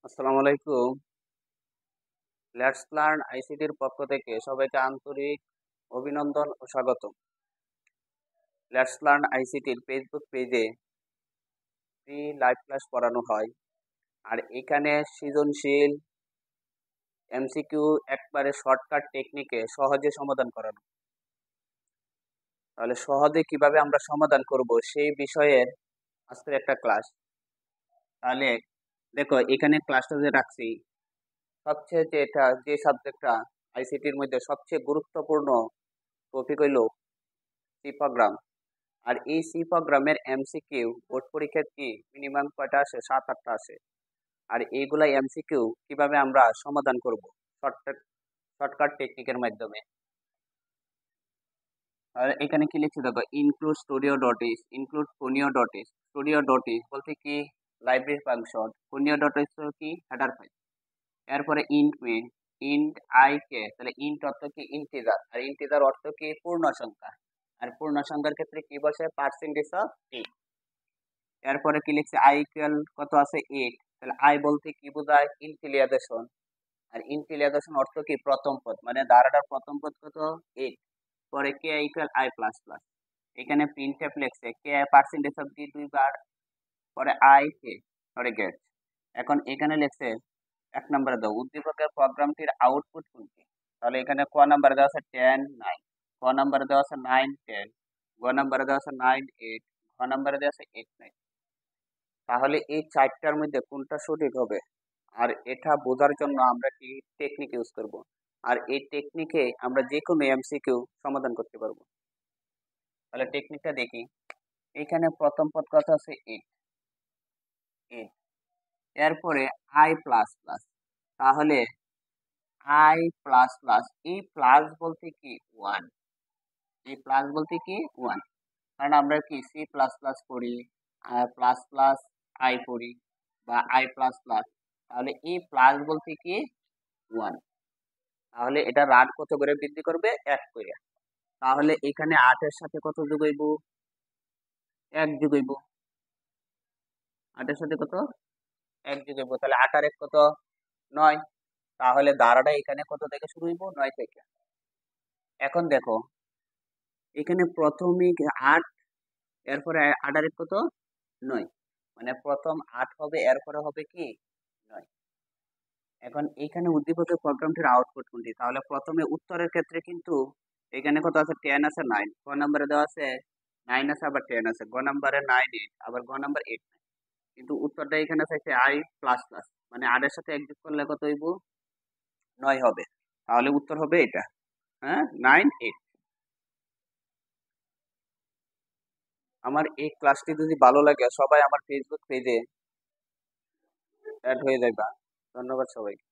আসসালামু আলাইকুম। Let's learn আইসিটির পক্ষ থেকে সবাইকে আন্তরিক অভিনন্দন ও স্বাগত। লেটস লার্ন আইসিটির ফেসবুক পেজে ফ্রি লাইভ ক্লাস করানো হয়। আর এখানে সৃজনশীল এমসিকিউ একবারে শর্টকাট টেকনিকে সহজে সমাধান করানো। তাহলে সহজে কিভাবে আমরা সমাধান করব সেই বিষয়ের আজকের একটা ক্লাস। তাহলে দেখো এখানে ক্লাসটা যে রাখছি, সবচেয়ে যে সাবজেক্টটা আইসিটির মধ্যে সবচেয়ে গুরুত্বপূর্ণ টপিক হইল সি প্রোগ্রাম। আর এই সি প্রোগ্রামের এমসিকিউ বোর্ড পরীক্ষার কি মিনিমাম কয়টা আসে? 7-8টা আসে। আর এইগুলা এমসিকিউ কিভাবে আমরা সমাধান করব শর্টকাট শর্টকাট টেকনিকের মাধ্যমে। আর এখানে কি লিখছি দেখো, ইনক্লুড স্টুডিও ডট ইস, ইনক্লুড ফোনিও ডট ইস। স্টুডিও ডট ইস বলতে কি লাইব্রেরি ফাংশন, ফোনিও ডট ইস কি হেডার ফাইল। এরপরে int main, int I K, তাহলে ইন্ট অর্থ কি ইন্টিজার, আর ইন্টিজার অর্থ কি পূর্ণ সংখ্যা। আর পূর্ণ সংখ্যার ক্ষেত্রে কি বসে? Percentage of 8। এরপরে কি লিখছে? আই ইকুয়াল কত আছে? 8। তাহলে আই বলতে কি বোঝায়? ইন্টিলিয়ারেশন। আর ইন্টিলিয়ারেশন অর্থ কি প্রথম পদ, মানে ধারাটার প্রথম পদ কত? 8। পরে K equal I plus plus. এখানে প্রিন্টএফ লিখছে কে পার্সেন্টেজ অফ ডি দুইবার, পরে আই কে, পরে গেট। এখন এখানে লিখছে এক নম্বরে দাও উদ্দীপকের প্রোগ্রামটির আউটপুট কোনটি। তাহলে এখানে ক নাম্বারে দেওয়া আছে 10 9, ক নাম্বারে দেওয়া আছে 9 10, গ নাম্বারে দেওয়া আছে 9 8, ঘ নাম্বারে দেওয়া আছে 8 9। তাহলে এই চারটার মধ্যে কোনটা সঠিক হবে? আর এটা বোঝার জন্য আমরা কি টেকনিক ইউজ করব? আর এই টেকনিকে আমরা যে কোনো এমসিকিউ সমাধান করতে পারবো। তাহলে টেকনিকটা দেখি। এখানে প্রথম পদ কত আছে? 8 8। এরপরে আই প্লাস প্লাস, তাহলে আই প্লাস প্লাস, এই প্লাস বলতে কি 1, এই প্লাস বলতে কি 1। কারণ আমরা কি সি প্লাস প্লাস পড়ি, প্লাস প্লাস আই পড়ি, বা আই প্লাস প্লাস। তাহলে এই প্লাস বলতে কি 1। তাহলে এটা রাট কত করে বৃদ্ধি করবে? 1 করে। তাহলে এখানে 8-এর সাথে কত যোগাইব? 1 যোগাইব। 8-এর সাথে কত? 1 যোগাইব। তাহলে 8 আর 1 কত? 9। তাহলে ধারাটা এখানে কত থেকে শুরু হইব? 9 থেকে। এখন দেখো এখানে প্রথমে 8, এরপরে 8 আর 1 কত? 9। মানে প্রথম 8 হবে, এরপরে হবে কি 9। এখন এখানে উদ্দীপকের প্রোগ্রামটির আউটপুট কোনটি? তাহলে প্রথমে উত্তরের ক্ষেত্রে কিন্তু এখানে কত আছে? 10 আছে 9, ক নম্বরে দেওয়া আছে 9 আছে, আবার 10 আছে, গ নম্বরে 9 8, আবার গ নম্বর 8 9। কিন্তু উত্তরটা এখানে চাইছে আই প্লাস প্লাস, মানে 8 এর সাথে 1 যোগ করলে কত হইব? 9 হবে। তাহলে উত্তর হবে এটা, হ্যাঁ 9 8। আমার এই ক্লাসটি যদি ভালো লাগে সবাই আমার ফেসবুক পেজে অ্যাড হয়ে যাবে। ধন্যবাদ সবাইকে।